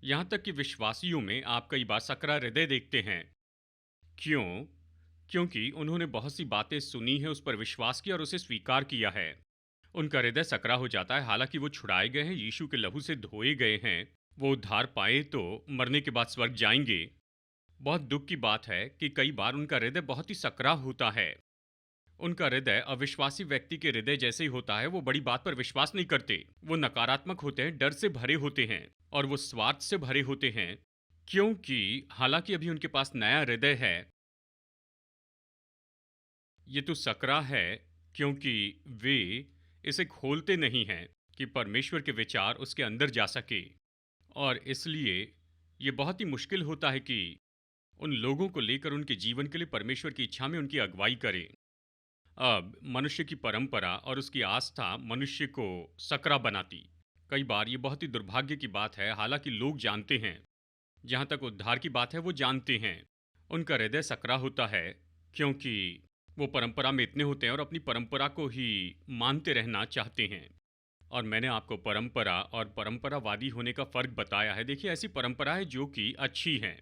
यहाँ तक कि विश्वासियों में आप कई बार सकरा हृदय देखते हैं। क्यों? क्योंकि उन्होंने बहुत सी बातें सुनी है, उस पर विश्वास किया और उसे स्वीकार किया है। उनका हृदय सकरा हो जाता है, हालांकि वो छुड़ाए गए हैं, यीशु के लहू से धोए गए हैं। वो उद्धार पाए तो मरने के बाद स्वर्ग जाएंगे। बहुत दुख की बात है कि कई बार उनका हृदय बहुत ही सकरा होता है। उनका हृदय अविश्वासी व्यक्ति के हृदय जैसे ही होता है। वो बड़ी बात पर विश्वास नहीं करते। वो नकारात्मक होते हैं, डर से भरे होते हैं और वो स्वार्थ से भरे होते हैं। क्योंकि हालांकि अभी उनके पास नया हृदय है, ये तो सकरा है क्योंकि वे इसे खोलते नहीं हैं कि परमेश्वर के विचार उसके अंदर जा सके। और इसलिए ये बहुत ही मुश्किल होता है कि उन लोगों को लेकर उनके जीवन के लिए परमेश्वर की इच्छा में उनकी अगुवाई करें। अब मनुष्य की परंपरा और उसकी आस्था मनुष्य को सकरा बनाती। कई बार ये बहुत ही दुर्भाग्य की बात है, हालांकि लोग जानते हैं। जहाँ तक उद्धार की बात है, वो जानते हैं। उनका हृदय सकरा होता है क्योंकि वो परंपरा में इतने होते हैं और अपनी परंपरा को ही मानते रहना चाहते हैं। और मैंने आपको परंपरा और परंपरावादी होने का फ़र्क बताया है। देखिए, ऐसी परंपराएं जो कि अच्छी हैं,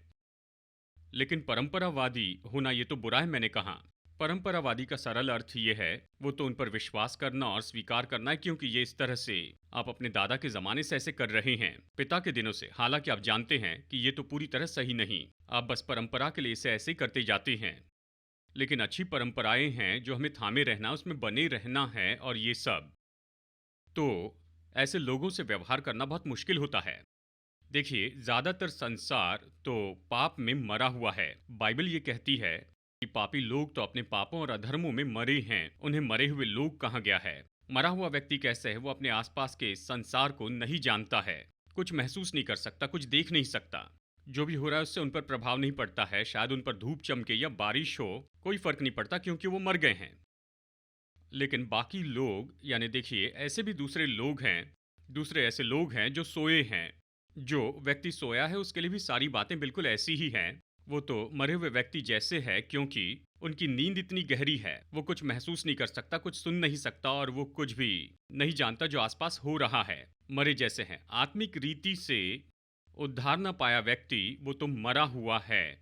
लेकिन परंपरावादी होना ये तो बुरा है, मैंने कहा। परंपरावादी का सरल अर्थ ये है, वो तो उन पर विश्वास करना और स्वीकार करना है, क्योंकि ये इस तरह से आप अपने दादा के ज़माने से ऐसे कर रहे हैं, पिता के दिनों से। हालांकि आप जानते हैं कि ये तो पूरी तरह सही नहीं। आप बस परंपरा के लिए इसे ऐसे ही करते जाते हैं। लेकिन अच्छी परंपराएं हैं जो हमें थामे रहना, उसमें बने रहना है और ये सब। तो ऐसे लोगों से व्यवहार करना बहुत मुश्किल होता है। देखिए, ज़्यादातर संसार तो पाप में मरा हुआ है। बाइबल ये कहती है कि पापी लोग तो अपने पापों और अधर्मों में मरे हैं। उन्हें मरे हुए लोग कहा गया है। मरा हुआ व्यक्ति कैसे है? वो अपने आसपास के संसार को नहीं जानता है, कुछ महसूस नहीं कर सकता, कुछ देख नहीं सकता। जो भी हो रहा है उससे उन पर प्रभाव नहीं पड़ता है। शायद उन पर धूप चमके या बारिश हो, कोई फर्क नहीं पड़ता, क्योंकि वो मर गए हैं। लेकिन बाकी लोग, यानी देखिए, ऐसे भी दूसरे लोग हैं, दूसरे ऐसे लोग हैं जो सोए हैं। जो व्यक्ति सोया है उसके लिए भी सारी बातें बिल्कुल ऐसी ही हैं। वो तो मरे हुए व्यक्ति जैसे है, क्योंकि उनकी नींद इतनी गहरी है, वो कुछ महसूस नहीं कर सकता, कुछ सुन नहीं सकता और वो कुछ भी नहीं जानता जो आसपास हो रहा है। मरे जैसे हैं। आत्मिक रीति से उद्धार न पाया व्यक्ति, वो तो मरा हुआ है।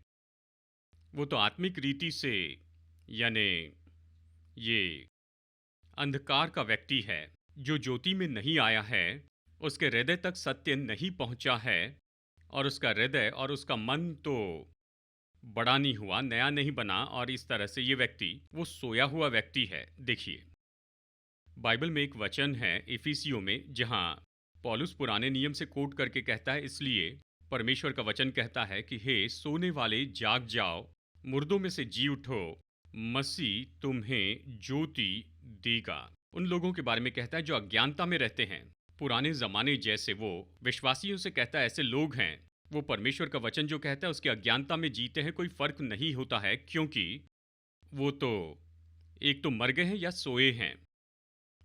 वो तो आत्मिक रीति से, यानी ये अंधकार का व्यक्ति है। जो ज्योति में नहीं आया है, उसके हृदय तक सत्य नहीं पहुंचा है। और उसका हृदय और उसका मन तो बड़ा नहीं हुआ, नया नहीं बना। और इस तरह से ये व्यक्ति वो सोया हुआ व्यक्ति है। देखिए, बाइबल में एक वचन है इफिसियों में, जहां पौलुस पुराने नियम से कोट करके कहता है, इसलिए परमेश्वर का वचन कहता है कि हे सोने वाले, जाग जाओ, मुर्दों में से जी उठो, मसीह तुम्हें ज्योति देगा। उन लोगों के बारे में कहता है जो अज्ञानता में रहते हैं, पुराने जमाने जैसे। वो विश्वासियों से कहता है ऐसे लोग हैं। वो परमेश्वर का वचन जो कहता है उसकी अज्ञानता में जीते हैं। कोई फर्क नहीं होता है, क्योंकि वो तो एक तो मर गए हैं या सोए हैं।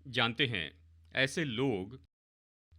जानते हैं, ऐसे लोग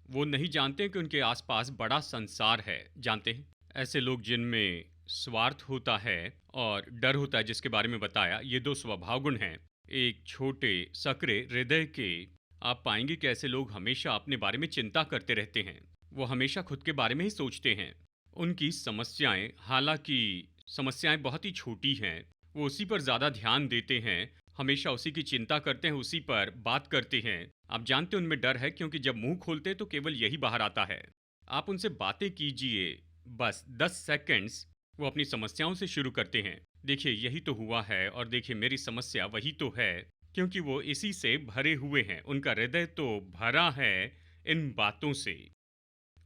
वो नहीं जानते कि उनके आसपास बड़ा संसार है। जानते हैं, ऐसे लोग जिनमें स्वार्थ होता है और डर होता है, जिसके बारे में बताया, ये दो स्वभाव गुण हैं एक छोटे सकरे हृदय के। आप पाएंगे कि ऐसे लोग हमेशा अपने बारे में चिंता करते रहते हैं। वो हमेशा खुद के बारे में ही सोचते हैं। उनकी समस्याएं, हालांकि समस्याएं बहुत ही छोटी हैं, वो उसी पर ज़्यादा ध्यान देते हैं, हमेशा उसी की चिंता करते हैं, उसी पर बात करते हैं। आप जानते हैं उनमें डर है, क्योंकि जब मुंह खोलते हैं तो केवल यही बाहर आता है। आप उनसे बातें कीजिए, बस 10 सेकंड्स, वो अपनी समस्याओं से शुरू करते हैं। देखिए, यही तो हुआ है और देखिए मेरी समस्या वही तो है। क्योंकि वो इसी से भरे हुए हैं। उनका हृदय तो भरा है इन बातों से,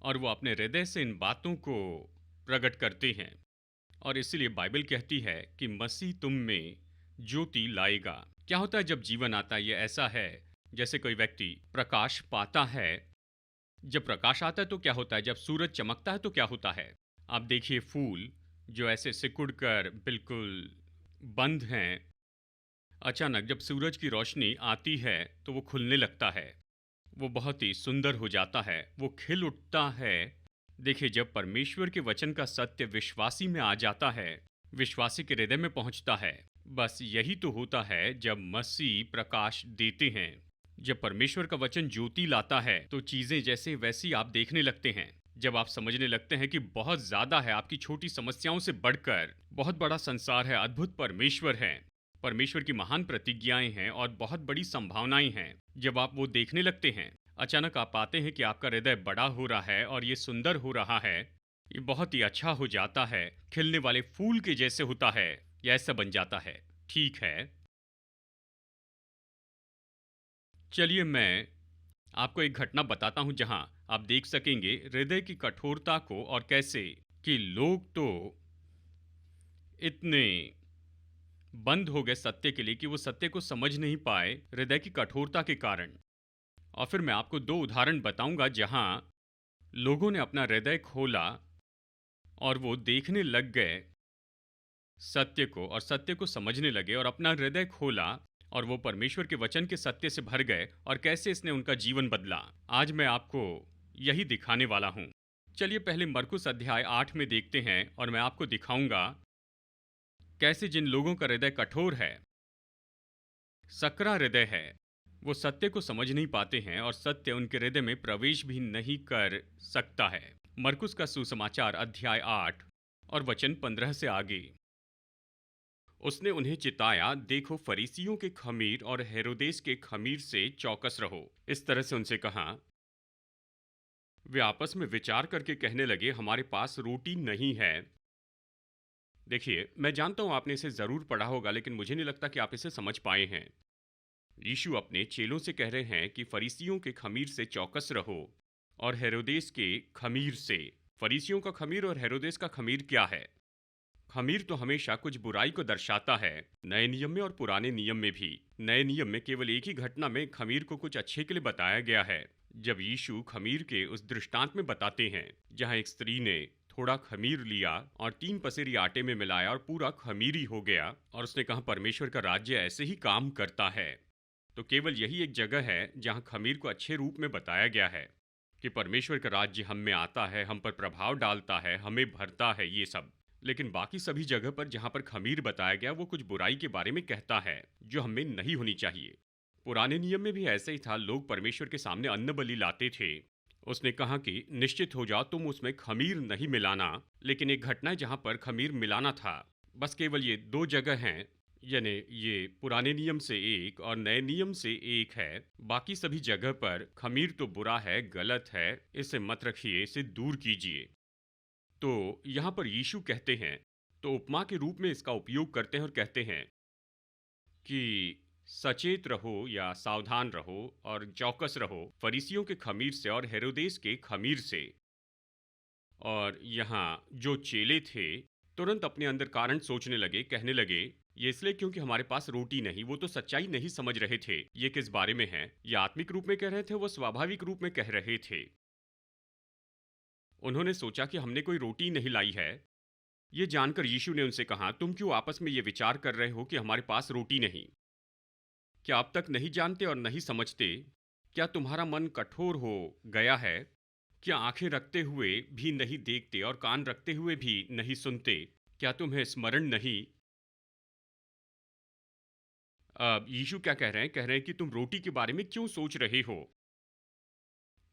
और वो अपने हृदय से इन बातों को प्रकट करते हैं। और इसीलिए बाइबल कहती है कि मसीह तुम में ज्योति लाएगा। क्या होता है जब जीवन आता है? ये ऐसा है जैसे कोई व्यक्ति प्रकाश पाता है। जब प्रकाश आता है तो क्या होता है? जब सूरज चमकता है तो क्या होता है? आप देखिए, फूल जो ऐसे सिकुड़ कर बिल्कुल बंद हैं, अचानक जब सूरज की रोशनी आती है तो वो खुलने लगता है। वो बहुत ही सुंदर हो जाता है, वो खिल उठता है। देखिए, जब परमेश्वर के वचन का सत्य विश्वासी में आ जाता है, विश्वासी के हृदय में पहुंचता है, बस यही तो होता है जब मसीह प्रकाश देते हैं। जब परमेश्वर का वचन ज्योति लाता है तो चीजें जैसे वैसी आप देखने लगते हैं। जब आप समझने लगते हैं कि बहुत ज़्यादा है, आपकी छोटी समस्याओं से बढ़कर बहुत बड़ा संसार है, अद्भुत परमेश्वर है, परमेश्वर की महान प्रतिज्ञाएं हैं और बहुत बड़ी संभावनाएं हैं। जब आप वो देखने लगते हैं, अचानक आप पाते हैं कि आपका हृदय बड़ा हो रहा है और ये सुंदर हो रहा है, ये बहुत ही अच्छा हो जाता है, खिलने वाले फूल के जैसे होता है, या ऐसा बन जाता है। ठीक है, चलिए मैं आपको एक घटना बताता हूं जहां आप देख सकेंगे हृदय की कठोरता को, और कैसे कि लोग तो इतने बंद हो गए सत्य के लिए कि वो सत्य को समझ नहीं पाए हृदय की कठोरता के कारण। और फिर मैं आपको दो उदाहरण बताऊंगा जहां लोगों ने अपना हृदय खोला और वो देखने लग गए सत्य को, और सत्य को समझने लगे और अपना हृदय खोला, और वो परमेश्वर के वचन के सत्य से भर गए, और कैसे इसने उनका जीवन बदला। आज मैं आपको यही दिखाने वाला हूं। चलिए पहले मरकुस अध्याय 8 में देखते हैं, और मैं आपको दिखाऊंगा कैसे जिन लोगों का हृदय कठोर है, सकरा हृदय है, वो सत्य को समझ नहीं पाते हैं और सत्य उनके हृदय में प्रवेश भी नहीं कर सकता है। मरकुस का सुसमाचार अध्याय 8 और वचन 15 से आगे। उसने उन्हें चिताया, देखो फरीसियों के खमीर और हेरोदेस के खमीर से चौकस रहो। इस तरह से उनसे कहा। वे आपस में विचार करके कहने लगे, हमारे पास रोटी नहीं है। देखिए, मैं जानता हूं आपने इसे जरूर पढ़ा होगा, लेकिन मुझे नहीं लगता कि आप इसे समझ पाए हैं। यीशु अपने चेलों से कह रहे हैं कि फरीसियों के खमीर से चौकस रहो और हेरोदेस के खमीर से। फरीसियों का खमीर और हेरोदेस का खमीर क्या है? खमीर तो हमेशा कुछ बुराई को दर्शाता है, नए नियम में और पुराने नियम में भी। नए नियम में केवल एक ही घटना में खमीर को कुछ अच्छे के लिए बताया गया है, जब यीशु खमीर के उस दृष्टांत में बताते हैं जहां एक स्त्री ने थोड़ा खमीर लिया और 3 पसेरी आटे में मिलाया और पूरा खमीरी हो गया, और उसने कहा परमेश्वर का राज्य ऐसे ही काम करता है। तो केवल यही एक जगह है जहां खमीर को अच्छे रूप में बताया गया है कि परमेश्वर का राज्य हम में आता है, हम पर प्रभाव डालता है, हमें भरता है, ये सब। लेकिन बाकी सभी जगह पर जहां पर खमीर बताया गया, वो कुछ बुराई के बारे में कहता है जो हमें नहीं होनी चाहिए। पुराने नियम में भी ऐसे ही था, लोग परमेश्वर के सामने अन्न बलि लाते थे। उसने कहा कि निश्चित हो जाओ, तुम उसमें खमीर नहीं मिलाना। लेकिन एक घटना है जहां पर खमीर मिलाना था। बस केवल ये 2 जगह हैं, यानी ये पुराने नियम से एक और नए नियम से एक है। बाकी सभी जगह पर खमीर तो बुरा है, गलत है, इसे मत रखिए, इसे दूर कीजिए। तो यहाँ पर यीशु कहते हैं, तो उपमा के रूप में इसका उपयोग करते हैं और कहते हैं कि सचेत रहो या सावधान रहो और चौकस रहो फरीसियों के खमीर से और हेरोदेस के खमीर से। और यहाँ जो चेले थे तुरंत अपने अंदर कारण सोचने लगे, कहने लगे, ये इसलिए क्योंकि हमारे पास रोटी नहीं। वो तो सच्चाई नहीं समझ रहे थे ये किस बारे में है। ये आत्मिक रूप में कह रहे थे, वो स्वाभाविक रूप में कह रहे थे। उन्होंने सोचा कि हमने कोई रोटी नहीं लाई है। ये जानकर यीशु ने उनसे कहा, तुम क्यों आपस में ये विचार कर रहे हो कि हमारे पास रोटी नहीं? क्या अब तक नहीं जानते और नहीं समझते? क्या तुम्हारा मन कठोर हो गया है? क्या आंखें रखते हुए भी नहीं देखते और कान रखते हुए भी नहीं सुनते? क्या तुम्हें स्मरण नहीं? अब यीशु क्या कह रहे हैं? कह रहे हैं कि तुम रोटी के बारे में क्यों सोच रहे हो?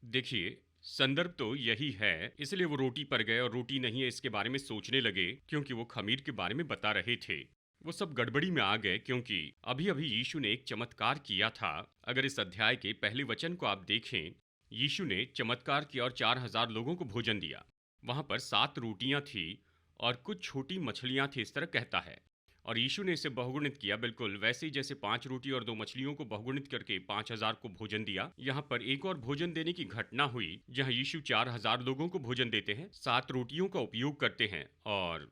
देखिए, संदर्भ तो यही है, इसलिए वो रोटी पर गए और रोटी नहीं है इसके बारे में सोचने लगे, क्योंकि वो खमीर के बारे में बता रहे थे। वो सब गड़बड़ी में आ गए क्योंकि अभी अभी यीशु ने एक चमत्कार किया था। अगर इस अध्याय के पहले वचन को आप देखें, यीशु ने चमत्कार किया और 4000 लोगों को भोजन दिया। वहां पर 7 रोटियां थी और कुछ छोटी मछलियां थी, इस तरह कहता है। और यीशु ने इसे बहुगुणित किया, बिल्कुल वैसे ही जैसे 5 रोटी और 2 मछलियों को बहुगुणित करके 5000 को भोजन दिया। यहाँ पर एक और भोजन देने की घटना हुई जहाँ यीशु 4000 लोगों को भोजन देते हैं, 7 रोटियों का उपयोग करते हैं और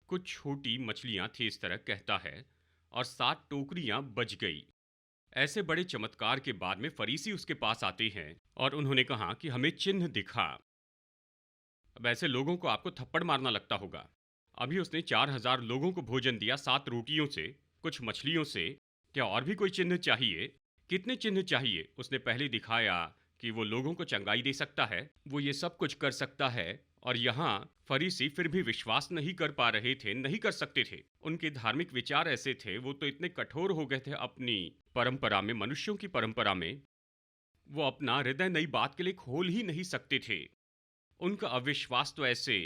कुछ छोटी मछलियां थी, इस तरह कहता है, और 7 टोकरियां बच गई। ऐसे बड़े चमत्कार के बाद में फरीसी उसके पास आते हैं और उन्होंने कहा कि हमें चिन्ह दिखा। अब ऐसे लोगों को आपको थप्पड़ मारना लगता होगा। अभी उसने 4000 लोगों को भोजन दिया 7 रोटियों से, कुछ मछलियों से। क्या और भी कोई चिन्ह चाहिए? कितने चिन्ह चाहिए? उसने पहले दिखाया कि वो लोगों को चंगाई दे सकता है, वो ये सब कुछ कर सकता है। और यहाँ फरीसी फिर भी विश्वास नहीं कर पा रहे थे, नहीं कर सकते थे। उनके धार्मिक विचार ऐसे थे, वो तो इतने कठोर हो गए थे अपनी परंपरा में, मनुष्यों की परंपरा में। वो अपना हृदय नई बात के लिए खोल ही नहीं सकते थे। उनका अविश्वास तो ऐसे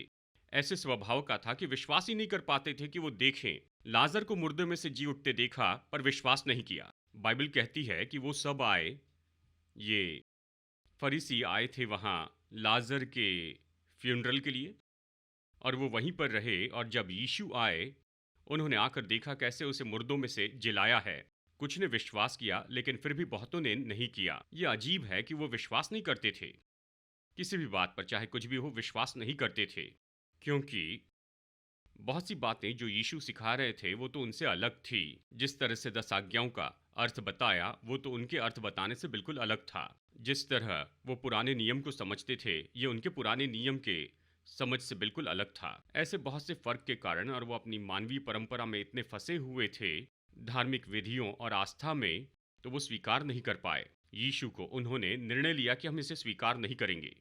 ऐसे स्वभाव का था कि विश्वास ही नहीं कर पाते थे कि वो देखें। लाजर को मुर्दे में से जी उठते देखा पर विश्वास नहीं किया। बाइबल कहती है कि वो सब आए, ये फरीसी आए थे वहां लाजर के फ्यूनरल के लिए, और वो वहीं पर रहे। और जब यीशु आए, उन्होंने आकर देखा कैसे उसे मुर्दों में से जिलाया है। कुछ ने विश्वास किया, लेकिन फिर भी बहुतों ने नहीं किया। यह अजीब है कि वो विश्वास नहीं करते थे। किसी भी बात पर, चाहे कुछ भी हो, विश्वास नहीं करते थे, क्योंकि बहुत सी बातें जो यीशु सिखा रहे थे वो तो उनसे अलग थी। जिस तरह से 10 आज्ञाओं का अर्थ बताया, वो तो उनके अर्थ बताने से बिल्कुल अलग था। जिस तरह वो पुराने नियम को समझते थे, ये उनके पुराने नियम के समझ से बिल्कुल अलग था। ऐसे बहुत से फर्क के कारण, और वो अपनी मानवीय परंपरा में इतने फंसे हुए थे, धार्मिक विधियों और आस्था में, तो वो स्वीकार नहीं कर पाए यीशु को। उन्होंने निर्णय लिया कि हम इसे स्वीकार नहीं करेंगे।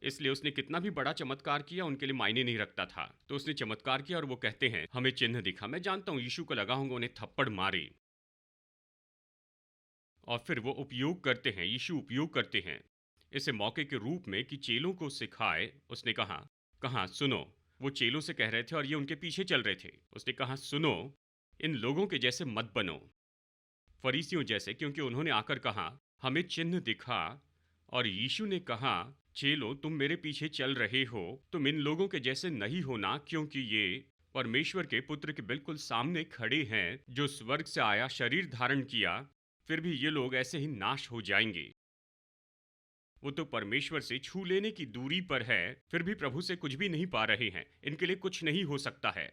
इसलिए उसने कितना भी बड़ा चमत्कार किया, उनके लिए मायने नहीं रखता था। तो उसने चमत्कार किया और वो कहते हैं हमें चिन्ह दिखा। मैं जानता हूं यीशु को लगा होंगे उन्हें थप्पड़ मारे, और फिर वो उपयोग करते हैं, यीशु उपयोग करते हैं इसे मौके के रूप में कि चेलों को सिखाए। उसने कहा कहा सुनो। वो चेलों से कह रहे थे और ये उनके पीछे चल रहे थे। उसने कहा सुनो, इन लोगों के जैसे मत बनो, फरीसियों जैसे, क्योंकि उन्होंने आकर कहा हमें चिन्ह दिखा। और यीशु ने कहा चेलो, तुम मेरे पीछे चल रहे हो, तुम इन लोगों के जैसे नहीं होना, क्योंकि ये परमेश्वर के पुत्र के बिल्कुल सामने खड़े हैं, जो स्वर्ग से आया, शरीर धारण किया। फिर भी ये लोग ऐसे ही नाश हो जाएंगे। वो तो परमेश्वर से छू लेने की दूरी पर है, फिर भी प्रभु से कुछ भी नहीं पा रहे हैं। इनके लिए कुछ नहीं हो सकता है,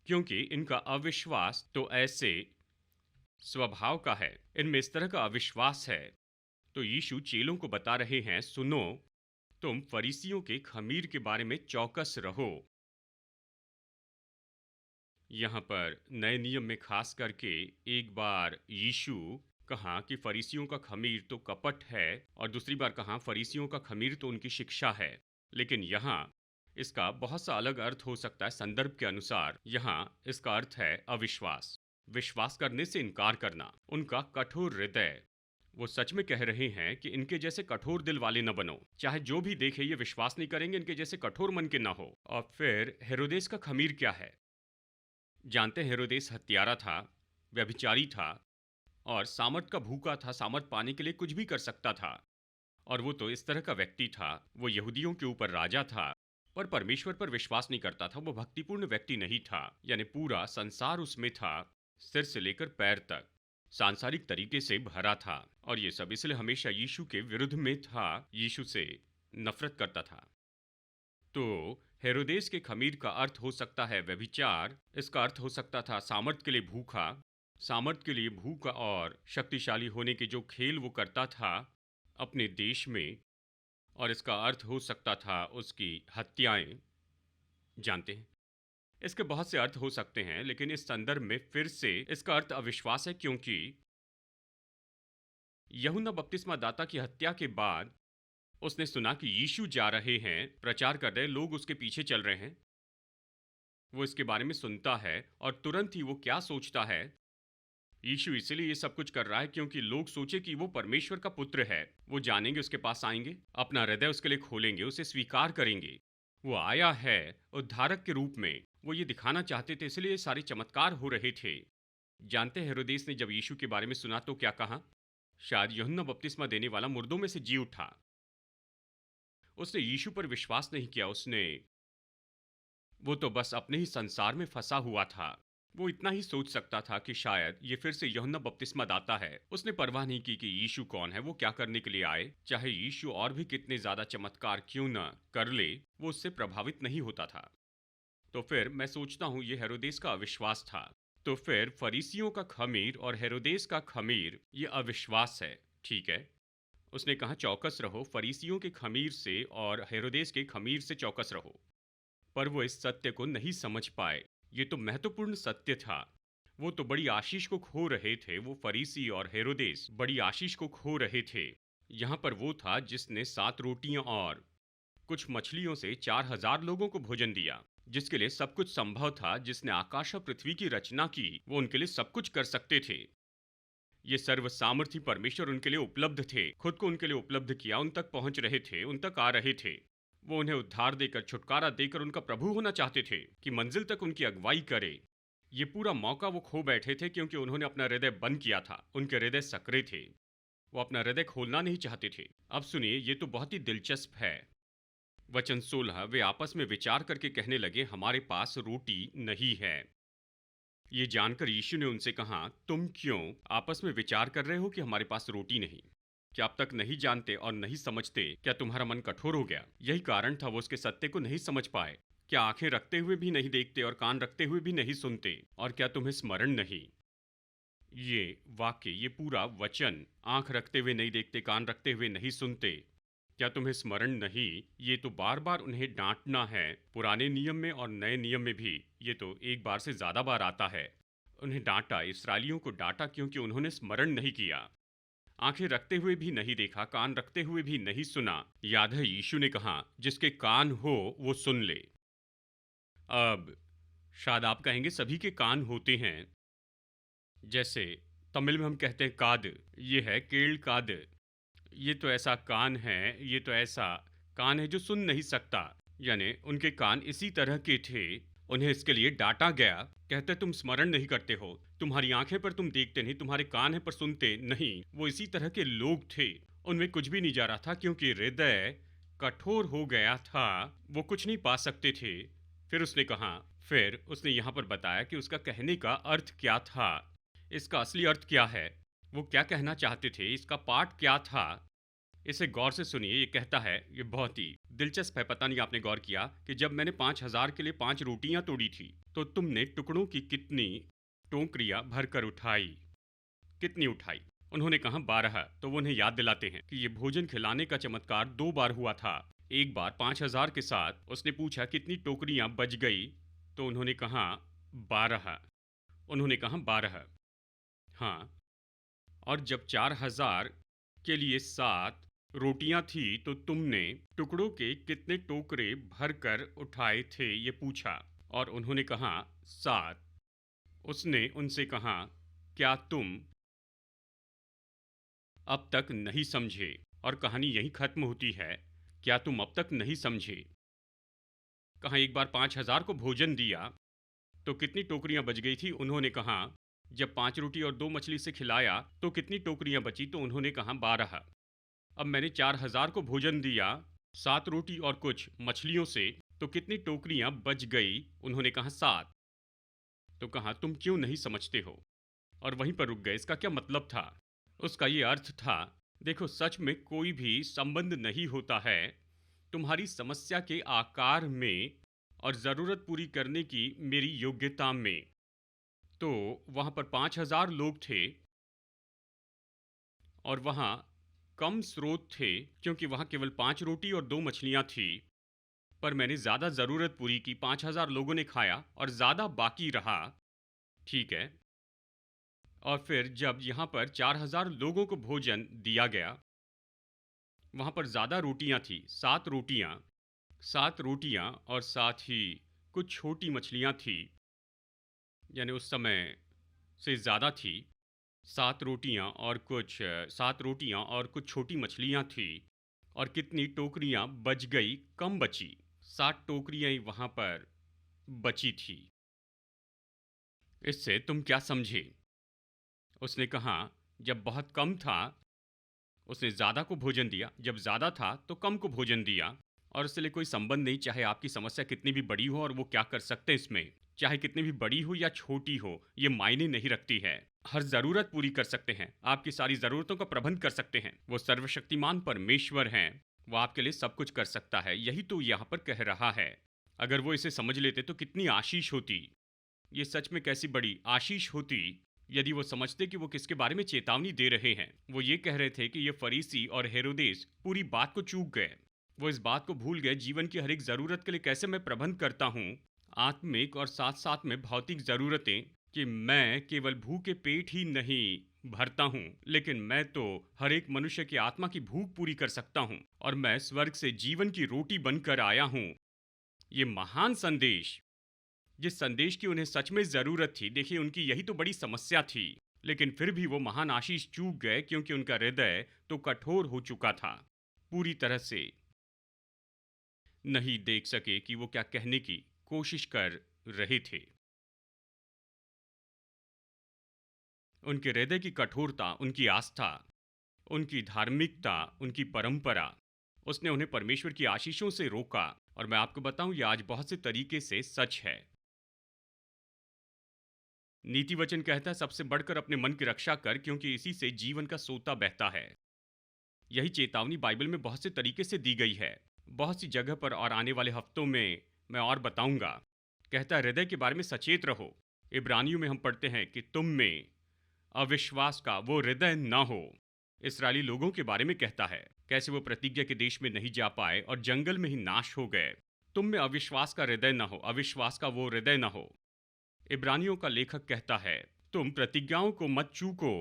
क्योंकि इनका अविश्वास तो ऐसे स्वभाव का है, इनमें इस तरह का अविश्वास है। तो यीशु चेलों को बता रहे हैं सुनो, तुम फरीसियों के खमीर के बारे में चौकस रहो। यहाँ पर नए नियम में खास करके एक बार यीशु कहा कि फरीसियों का खमीर तो कपट है, और दूसरी बार कहा फरीसियों का खमीर तो उनकी शिक्षा है। लेकिन यहाँ इसका बहुत सा अलग अर्थ हो सकता है संदर्भ के अनुसार। यहाँ इसका अर्थ है अविश्वास, विश्वास करने से इनकार करना, उनका कठोर हृदय। वो सच में कह रहे हैं कि इनके जैसे कठोर दिल वाले न बनो, चाहे जो भी देखे ये विश्वास नहीं करेंगे, इनके जैसे कठोर मन के ना हो। और फिर हेरोदेस का खमीर क्या है? जानते हैं, हेरोदेस हत्यारा था, व्यभिचारी था, और सामर्थ का भूखा था, सामर्थ पाने के लिए कुछ भी कर सकता था। और वो तो इस तरह का व्यक्ति था, वो यहूदियों के ऊपर राजा था, पर परमेश्वर पर विश्वास नहीं करता था। वो भक्तिपूर्ण व्यक्ति नहीं था, यानी पूरा संसार उसमें था, सिर से लेकर पैर तक सांसारिक तरीके से भरा था। और ये सब इसलिए हमेशा यीशु के विरुद्ध में था, यीशु से नफरत करता था। तो हेरोदेस के खमीर का अर्थ हो सकता है व्यभिचार, इसका अर्थ हो सकता था सामर्थ के लिए भूखा, सामर्थ के लिए भूखा और शक्तिशाली होने के जो खेल वो करता था अपने देश में। और इसका अर्थ हो सकता था उसकी हत्याएं। जानते हैं, इसके बहुत से अर्थ हो सकते हैं, लेकिन इस संदर्भ में फिर से इसका अर्थ अविश्वास है, क्योंकि यूहन्ना बपतिस्मा दाता की हत्या के बाद उसने सुना कि यीशु जा रहे हैं, प्रचार कर रहे लोग उसके पीछे चल रहे हैं। वो इसके बारे में सुनता है और तुरंत ही वो क्या सोचता है, यीशु इसलिए ये सब कुछ कर रहा है क्योंकि लोग सोचे कि वो परमेश्वर का पुत्र है। वो जानेंगे, उसके पास आएंगे, अपना हृदय उसके लिए खोलेंगे, उसे स्वीकार करेंगे। वो आया है उद्धारक के रूप में, वो ये दिखाना चाहते थे, इसलिए ये सारे चमत्कार हो रहे थे। जानते हैं, हेरोदेस ने जब यीशु के बारे में सुना तो क्या कहा? शायद यूहन्ना बपतिस्मा देने वाला मुर्दों में से जी उठा। उसने यीशु पर विश्वास नहीं किया। वो तो बस अपने ही संसार में फंसा हुआ था। वो इतना ही सोच सकता था कि शायद ये फिर से यूहन्ना बपतिस्मा दाता है। उसने परवाह नहीं की कि यीशु कौन है, वो क्या करने के लिए आए। चाहे यीशु और भी कितने ज्यादा चमत्कार क्यों न कर ले, वो उससे प्रभावित नहीं होता था। तो फिर मैं सोचता हूँ ये हेरोदेस का अविश्वास था। तो फिर फरीसियों का खमीर और हेरोदेस का खमीर ये अविश्वास है, ठीक है। उसने कहा चौकस रहो, फरीसियों के खमीर से और हेरोदेस के खमीर से चौकस रहो। पर वो इस सत्य को नहीं समझ पाए। ये तो महत्वपूर्ण सत्य था। वो तो बड़ी आशीष को खो रहे थे। वो फरीसी और हेरोदेस बड़ी आशीष को खो रहे थे। यहाँ पर वो था जिसने 7 रोटियां और कुछ मछलियों से 4,000 लोगों को भोजन दिया, जिसके लिए सब कुछ संभव था, जिसने आकाश और पृथ्वी की रचना की। वो उनके लिए सब कुछ कर सकते थे। ये सर्व सामर्थी परमेश्वर उनके लिए उपलब्ध थे, खुद को उनके लिए उपलब्ध किया, उन तक पहुंच रहे थे, उन तक आ रहे थे। वो उन्हें उद्धार देकर, छुटकारा देकर उनका प्रभु होना चाहते थे कि मंजिल तक उनकी अगुवाई करे। ये पूरा मौका वो खो बैठे थे क्योंकि उन्होंने अपना हृदय बंद किया था। उनके हृदय सकरे थे, वो अपना हृदय खोलना नहीं चाहते थे। अब सुनिए, ये तो बहुत ही दिलचस्प है। वचन 16, वे आपस में विचार करके कहने लगे, हमारे पास रोटी नहीं है। ये जानकर यीशु ने उनसे कहा, तुम क्यों आपस में विचार कर रहे हो कि हमारे पास रोटी नहीं? क्या अब तक नहीं जानते और नहीं समझते? क्या तुम्हारा मन कठोर हो गया? यही कारण था वो उसके सत्य को नहीं समझ पाए। क्या आंखें रखते हुए भी नहीं देखते और कान रखते हुए भी नहीं सुनते? और क्या तुम्हें स्मरण नहीं? ये वाक्य, ये पूरा वचन, आंख रखते हुए नहीं देखते, कान रखते हुए नहीं सुनते, क्या तुम्हें स्मरण नहीं? ये तो बार बार उन्हें डांटना है। पुराने नियम में और नए नियम में भी ये तो एक बार से ज्यादा बार आता है। उन्हें डांटा, इसराइलियों को डांटा, क्योंकि उन्होंने स्मरण नहीं किया। आंखें रखते हुए भी नहीं देखा, कान रखते हुए भी नहीं सुना। याद है यीशु ने कहा, जिसके कान हो वो सुन ले। अब शायद आप कहेंगे सभी के कान होते हैं। जैसे तमिल में हम कहते हैं काद, ये है केल काद। ये तो ऐसा कान है, ये तो ऐसा कान है जो सुन नहीं सकता। यानी उनके कान इसी तरह के थे। उन्हें इसके लिए डांटा गया। कहते, तुम स्मरण नहीं करते हो, तुम्हारी आंखें पर तुम देखते नहीं, तुम्हारे कान है पर सुनते नहीं। वो इसी तरह के लोग थे। उनमें कुछ भी नहीं जा रहा था क्योंकि हृदय कठोर हो गया था। वो कुछ नहीं पा सकते थे। फिर उसने कहा, फिर उसने यहाँ पर बताया कि उसका कहने का अर्थ क्या था। इसका असली अर्थ क्या है, वो क्या कहना चाहते थे, इसका पाठ क्या था। इसे गौर से सुनिए। ये कहता है, ये बहुत ही दिलचस्प है। पता नहीं आपने गौर किया कि जब मैंने 5,000 के लिए 5 रोटियां तोड़ी थी, तो तुमने टुकड़ों की कितनी टोकरियां भरकर उठाई? कितनी उठाई? उन्होंने कहा 12। तो वो उन्हें याद दिलाते हैं कि ये भोजन खिलाने का चमत्कार 2 बार हुआ था। एक बार 5,000 के साथ उसने पूछा कितनी टोकरियां बच गई, तो उन्होंने कहा 12। उन्होंने कहा 12। हाँ, और जब 4,000 के लिए 7 रोटियां थी, तो तुमने टुकड़ों के कितने टोकरे भरकर उठाए थे, ये पूछा। और उन्होंने कहा 7। उसने उनसे कहा, क्या तुम अब तक नहीं समझे? और कहानी यहीं खत्म होती है। क्या तुम अब तक नहीं समझे? कहा एक बार 5,000 को भोजन दिया तो कितनी टोकरियां बच गई थी? उन्होंने कहा, जब 5 रोटी और 2 मछली से खिलाया तो कितनी टोकरियां बची? तो उन्होंने कहा 12। अब मैंने 4,000 को भोजन दिया 7 रोटी और कुछ मछलियों से, तो कितनी टोकरियां बच गई? उन्होंने कहा 7। तो कहा, तुम क्यों नहीं समझते हो? और वहीं पर रुक गए। इसका क्या मतलब था? उसका ये अर्थ था, देखो, सच में कोई भी संबंध नहीं होता है तुम्हारी समस्या के आकार में और ज़रूरत पूरी करने की मेरी योग्यता में। तो वहाँ पर 5,000 लोग थे और वहाँ कम स्रोत थे क्योंकि वहाँ केवल 5 रोटी और 2 मछलियाँ थी। पर मैंने ज़्यादा ज़रूरत पूरी की, 5,000 लोगों ने खाया और ज़्यादा बाकी रहा। ठीक है। और फिर जब यहाँ पर 4,000 लोगों को भोजन दिया गया, वहाँ पर ज़्यादा रोटियाँ थी, 7 रोटियाँ, 7 रोटियाँ और साथ ही कुछ छोटी मछलियाँ थी। यानी उस समय से ज़्यादा थी। 7 रोटियाँ और कुछ 7 रोटियाँ और कुछ छोटी मछलियाँ थी। और कितनी टोकरियाँ बच गई? कम बची। 7 टोकरियाँ ही वहाँ पर बची थी। इससे तुम क्या समझे? उसने कहा, जब बहुत कम था उसने ज़्यादा को भोजन दिया, जब ज़्यादा था तो कम को भोजन दिया। और इससे लिए कोई संबंध नहीं, चाहे आपकी समस्या कितनी भी बड़ी हो और वो क्या कर सकते हैं इसमें, चाहे कितनी भी बड़ी हो या छोटी हो, ये मायने नहीं रखती है। हर ज़रूरत पूरी कर सकते हैं, आपकी सारी ज़रूरतों का प्रबंध कर सकते हैं। वो सर्वशक्तिमान परमेश्वर हैं, वो आपके लिए सब कुछ कर सकता है। यही तो यहाँ पर कह रहा है। अगर वो इसे समझ लेते तो कितनी आशीष होती। ये सच में कैसी बड़ी आशीष होती यदि वो समझते कि वो किसके बारे में चेतावनी दे रहे हैं। वो ये कह रहे थे कि ये फरीसी और हेरोदेस पूरी बात को चूक गए। वो इस बात को भूल गए, जीवन की हर एक ज़रूरत के लिए कैसे मैं प्रबंध करता हूँ, आत्मिक और साथ साथ में भौतिक ज़रूरतें, कि मैं केवल भूखे पेट ही नहीं भरता हूँ, लेकिन मैं तो हर एक मनुष्य की आत्मा की भूख पूरी कर सकता हूँ। और मैं स्वर्ग से जीवन की रोटी बनकर आया हूँ। ये महान संदेश, जिस संदेश की उन्हें सच में ज़रूरत थी। देखिए, उनकी यही तो बड़ी समस्या थी, लेकिन फिर भी वो महान आशीष चूक गए क्योंकि उनका हृदय तो कठोर हो चुका था पूरी तरह से। नहीं देख सके कि वो क्या कहने की कोशिश कर रहे थे। उनके हृदय की कठोरता, उनकी आस्था, उनकी धार्मिकता, उनकी परंपरा, उसने उन्हें परमेश्वर की आशीषों से रोका। और मैं आपको बताऊं, यह आज बहुत से तरीके से सच है। नीति वचन कहता है, सबसे बढ़कर अपने मन की रक्षा कर, क्योंकि इसी से जीवन का सोता बहता है। यही चेतावनी बाइबल में बहुत से तरीके से दी गई है, बहुत सी जगह पर, और आने वाले हफ्तों में मैं और बताऊंगा। कहता है, हृदय के बारे में सचेत रहो। इब्रानियों में हम पढ़ते हैं कि तुम में अविश्वास का वो हृदय न हो। इस्राएली लोगों के बारे में कहता है, कैसे वो प्रतिज्ञा के देश में नहीं जा पाए और जंगल में ही नाश हो गए। तुम में अविश्वास का हृदय न हो, अविश्वास का वो हृदय न हो। इब्रानियों का लेखक कहता है, तुम प्रतिज्ञाओं को मत चूको,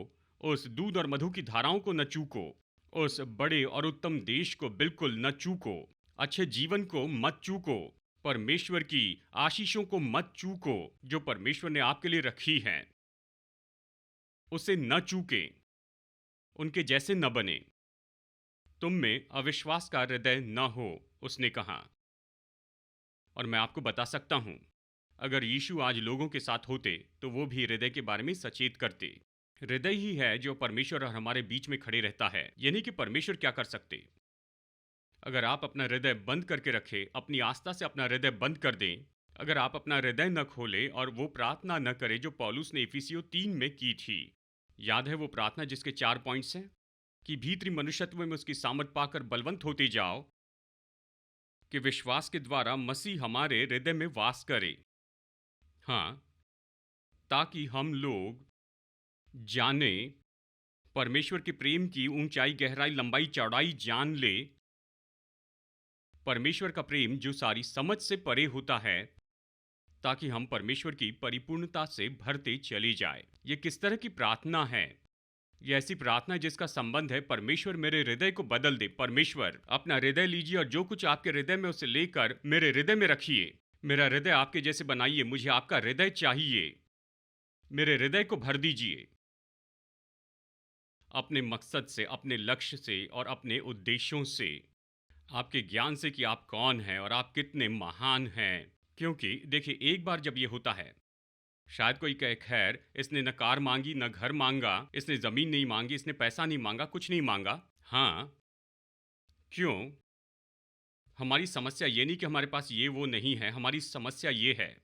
उस दूध और मधु की धाराओं को न चूको, उस बड़े और उत्तम देश को बिल्कुल न चूको, अच्छे जीवन को मत चूको, परमेश्वर की आशीषों को मत चूको जो परमेश्वर ने आपके लिए रखी हैं, उसे न चूके, उनके जैसे न बने। तुम में अविश्वास का हृदय न हो, उसने कहा। और मैं आपको बता सकता हूं, अगर यीशु आज लोगों के साथ होते तो वो भी हृदय के बारे में सचेत करते। हृदय ही है जो परमेश्वर और हमारे बीच में खड़े रहता है, यानी कि परमेश्वर क्या कर सकते। अगर आप अपना हृदय बंद करके रखें, अपनी आस्था से अपना हृदय बंद कर दें, अगर आप अपना हृदय न खोलें और वो प्रार्थना न करें जो पौलुस ने इफिसियों 3 में की थी। याद है वो प्रार्थना जिसके 4 पॉइंट्स हैं, कि भीतरी मनुष्यत्व में उसकी सामर्थ पाकर बलवंत होते जाओ, कि विश्वास के द्वारा मसीह हमारे हृदय में वास करे। हाँ, ताकि हम लोग जाने, परमेश्वर के प्रेम की ऊंचाई, गहराई, लंबाई, चौड़ाई जान ले। परमेश्वर का प्रेम जो सारी समझ से परे होता है, ताकि हम परमेश्वर की परिपूर्णता से भरते चले जाए। ये किस तरह की प्रार्थना है? ये ऐसी प्रार्थना है जिसका संबंध है, परमेश्वर मेरे हृदय को बदल दे। परमेश्वर अपना हृदय लीजिए और जो कुछ आपके हृदय में उसे लेकर मेरे हृदय में रखिए। मेरा हृदय आपके जैसे बनाइए, मुझे आपका हृदय चाहिए। मेरे हृदय को भर दीजिए अपने मकसद से, अपने लक्ष्य से और अपने उद्देश्यों से, आपके ज्ञान से कि आप कौन हैं और आप कितने महान हैं। क्योंकि देखिए, एक बार जब ये होता है, शायद कोई कहे, खैर इसने न कार मांगी, न घर मांगा, इसने ज़मीन नहीं मांगी, इसने पैसा नहीं मांगा, कुछ नहीं मांगा। हाँ, क्यों? हमारी समस्या ये नहीं कि हमारे पास ये वो नहीं है, हमारी समस्या ये है,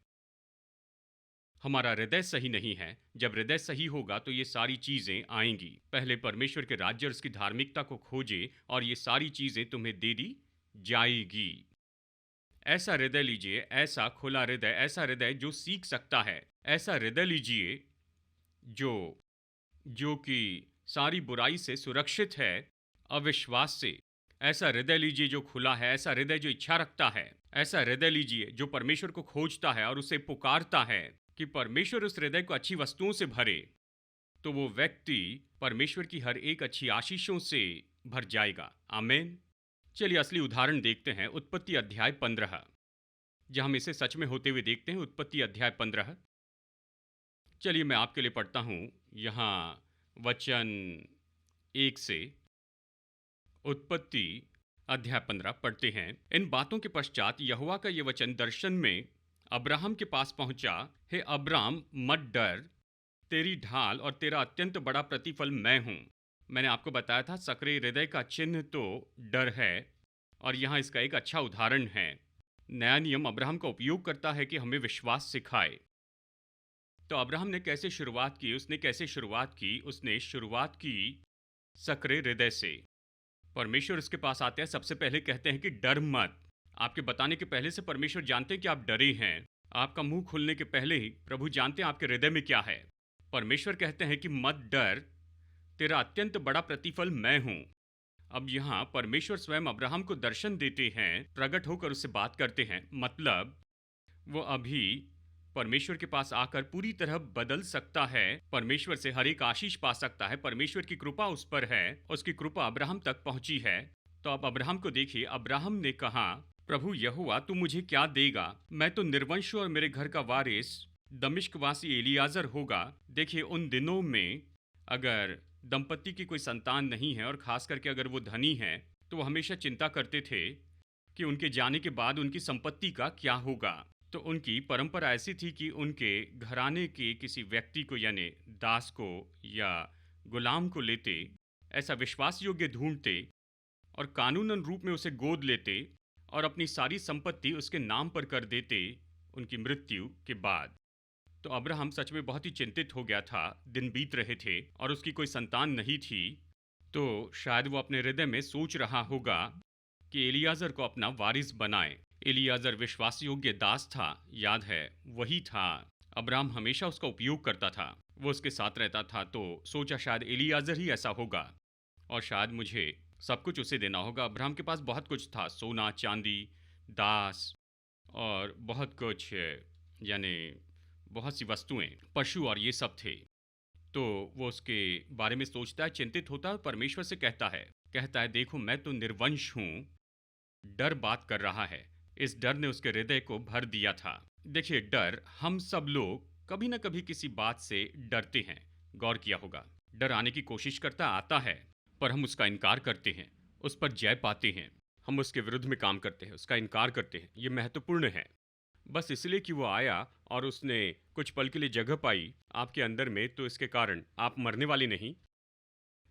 हमारा हृदय सही नहीं है। जब हृदय सही होगा तो ये सारी चीज़ें आएंगी। पहले परमेश्वर के राज्य और उसकी धार्मिकता को खोजे और ये सारी चीज़ें तुम्हें दे दी जाएगी। ऐसा हृदय लीजिए, ऐसा खुला हृदय, ऐसा हृदय जो सीख सकता है। ऐसा हृदय लीजिए जो जो कि सारी बुराई से सुरक्षित है, अविश्वास से। ऐसा हृदय लीजिए जो खुला है, ऐसा हृदय जो इच्छा रखता है। ऐसा हृदय लीजिए जो परमेश्वर को खोजता है और उसे पुकारता है कि परमेश्वर उस हृदय को अच्छी वस्तुओं से भरे, तो वो व्यक्ति परमेश्वर की हर एक अच्छी आशीषों से भर जाएगा। आमीन। चलिए असली उदाहरण देखते हैं, उत्पत्ति अध्याय 15, जहां हम इसे सच में होते हुए देखते हैं। उत्पत्ति अध्याय 15, चलिए मैं आपके लिए पढ़ता हूं यहाँ वचन 1 से। उत्पत्ति अध्याय 15 पढ़ते हैं। इन बातों के पश्चात यहोवा का ये वचन दर्शन में अब्राहम के पास पहुंचा। हे अब्राम, मत डर, तेरी ढाल और तेरा अत्यंत बड़ा प्रतिफल मैं हूं। मैंने आपको बताया था, सक्रिय हृदय का चिन्ह तो डर है, और यहाँ इसका एक अच्छा उदाहरण है। नया नियम अब्राहम का उपयोग करता है कि हमें विश्वास सिखाए। तो अब्राहम ने कैसे शुरुआत की? उसने शुरुआत की सक्रिय हृदय से। परमेश्वर उसके पास आते हैं, सबसे पहले कहते हैं कि डर मत। आपके बताने के पहले से परमेश्वर जानते हैं कि आप डरे हैं। आपका मुंह खुलने के पहले ही प्रभु जानते हैं आपके हृदय में क्या है। परमेश्वर कहते हैं कि मत डर, तेरा अत्यंत बड़ा प्रतिफल मैं हूं। अब यहाँ परमेश्वर स्वयं अब्राहम को दर्शन देते हैं, प्रकट होकर उससे बात करते हैं। मतलब वो अभी परमेश्वर के पास आकर पूरी तरह बदल सकता है, परमेश्वर से हर एक आशीष पा सकता है। परमेश्वर की कृपा उस पर है, उसकी कृपा अब्राहम तक पहुंची है। तो अब अब्राहम को देखिए, अब्राहम ने कहा, प्रभु यहोवा, तू मुझे क्या देगा? मैं तो निर्वंश और मेरे घर का वारिस दमिश्कवासी एलियाजर होगा। देखिए, उन दिनों में अगर दंपति की कोई संतान नहीं है और खास करके अगर वो धनी हैं, तो वो हमेशा चिंता करते थे कि उनके जाने के बाद उनकी संपत्ति का क्या होगा। तो उनकी परंपरा ऐसी थी कि उनके घराने के किसी व्यक्ति को यानी दास को या गुलाम को लेते, ऐसा विश्वास योग्य ढूंढते और कानूनन रूप में उसे गोद लेते और अपनी सारी संपत्ति उसके नाम पर कर देते उनकी मृत्यु के बाद। तो अब्राहम सच में बहुत ही चिंतित हो गया था। दिन बीत रहे थे और उसकी कोई संतान नहीं थी। तो शायद वो अपने हृदय में सोच रहा होगा कि एलियाजर को अपना वारिस बनाए। एलियाजर विश्वास योग्य दास था, याद है, वही था। अब्राहम हमेशा उसका उपयोग करता था, वो उसके साथ रहता था। तो सोचा शायद एलियाजर ही ऐसा होगा और शायद मुझे सब कुछ उसे देना होगा। अब्राहम के पास बहुत कुछ था, सोना चांदी, दास और बहुत कुछ, यानी बहुत सी वस्तुएं, पशु और ये सब थे। तो वो उसके बारे में सोचता है, चिंतित होता है, परमेश्वर से कहता है देखो मैं तो निर्वंश हूँ। डर बात कर रहा है। इस डर ने उसके हृदय को भर दिया था। देखिए, डर, हम सब लोग कभी ना कभी किसी बात से डरते हैं। गौर किया होगा, डर आने की कोशिश करता आता है पर हम उसका इनकार करते हैं, उस पर जय पाते हैं। हम उसके विरुद्ध में काम करते हैं, उसका इनकार करते हैं। ये महत्वपूर्ण है। बस इसलिए कि वो आया और उसने कुछ पल के लिए जगह पाई आपके अंदर में, तो इसके कारण आप मरने वाले नहीं।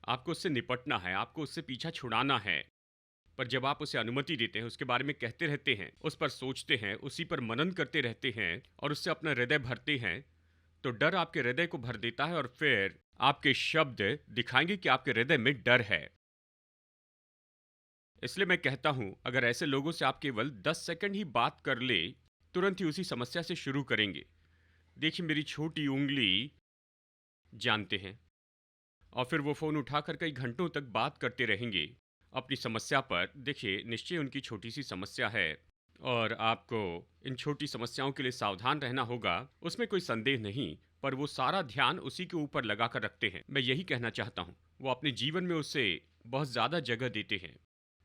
आपको उससे निपटना है, आपको उससे पीछा छुड़ाना है। पर जब आप उसे अनुमति देते हैं, उसके बारे में कहते रहते हैं, उस पर सोचते हैं, उसी पर मनन करते रहते हैं और उससे अपना हृदय भरते हैं, तो डर आपके हृदय को भर देता है और फिर आपके शब्द दिखाएंगे कि आपके हृदय में डर है। इसलिए मैं कहता हूं, अगर ऐसे लोगों से आप केवल 10 सेकंड ही बात कर ले, तुरंत ही उसी समस्या से शुरू करेंगे। देखिए, मेरी छोटी उंगली, जानते हैं, और फिर वो फ़ोन उठाकर कई घंटों तक बात करते रहेंगे अपनी समस्या पर। देखिए, निश्चय उनकी छोटी सी समस्या है और आपको इन छोटी समस्याओं के लिए सावधान रहना होगा, उसमें कोई संदेह नहीं। पर वो सारा ध्यान उसी के ऊपर लगा कर रखते हैं। मैं यही कहना चाहता हूँ, वो अपने जीवन में उसे बहुत ज़्यादा जगह देते हैं।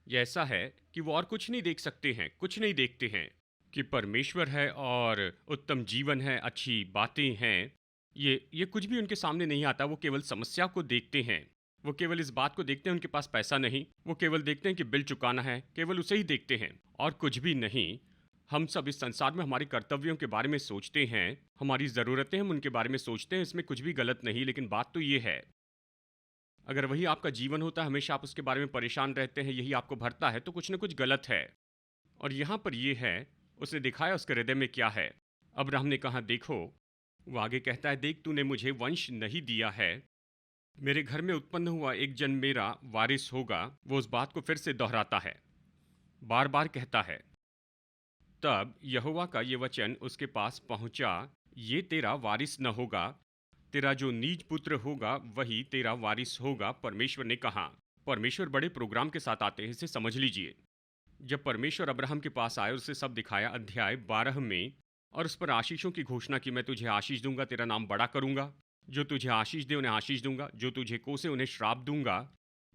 ये ऐसा है कि वो और कुछ नहीं देख सकते हैं, कुछ नहीं देखते हैं कि परमेश्वर है और उत्तम जीवन है, अच्छी बातें हैं। ये कुछ भी उनके सामने नहीं आता। वो केवल समस्या को देखते हैं। वो केवल इस बात को देखते हैं उनके पास पैसा नहीं। वो केवल देखते हैं कि बिल चुकाना है, केवल उसे ही देखते हैं और कुछ भी नहीं। हम सब इस संसार में हमारे कर्तव्यों के बारे में सोचते हैं, हमारी ज़रूरतें हम उनके बारे में सोचते हैं, इसमें कुछ भी गलत नहीं। लेकिन बात तो ये है, अगर वही आपका जीवन होता है, हमेशा आप उसके बारे में परेशान रहते हैं, यही आपको भरता है, तो कुछ न कुछ गलत है। और यहाँ पर ये है, उसने दिखाया उसके हृदय में क्या है। अब्राहम ने कहा देखो, वो आगे कहता है, देख तूने मुझे वंश नहीं दिया है, मेरे घर में उत्पन्न हुआ एक जन मेरा वारिस होगा। वो उस बात को फिर से दोहराता है, बार बार कहता है। तब यहोवा का ये वचन उसके पास पहुंचा, ये तेरा वारिस न होगा, तेरा जो नीज पुत्र होगा वही तेरा वारिस होगा। परमेश्वर ने कहा। परमेश्वर बड़े प्रोग्राम के साथ आते हैं, इसे समझ लीजिए। जब परमेश्वर अब्राहम के पास आए, उसे सब दिखाया अध्याय 12 में, और उस पर आशीषों की घोषणा की, मैं तुझे आशीष दूंगा, तेरा नाम बड़ा करूंगा, जो तुझे आशीष दे उन्हें आशीष दूंगा, जो तुझे कोसे उन्हें श्राप दूंगा,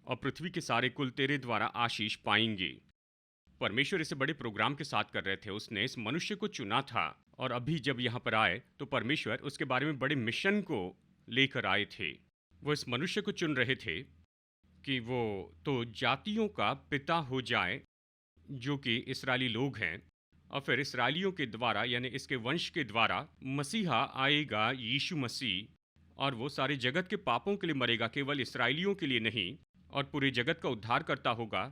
और पृथ्वी के सारे कुल तेरे द्वारा आशीष पाएंगे। परमेश्वर इसे बड़े प्रोग्राम के साथ कर रहे थे। उसने इस मनुष्य को चुना था और अभी जब यहाँ पर आए तो परमेश्वर उसके बारे में बड़े मिशन को लेकर आए थे। वो इस मनुष्य को चुन रहे थे कि वो तो जातियों का पिता हो जाए, जो कि इस्राएली लोग हैं, और फिर इसराइलियों के द्वारा यानी इसके वंश के द्वारा मसीहा आएगा, यीशु मसीह, और वो सारे जगत के पापों के लिए मरेगा, केवल इसराइलियों के लिए नहीं, और पूरे जगत का उद्धार करता होगा।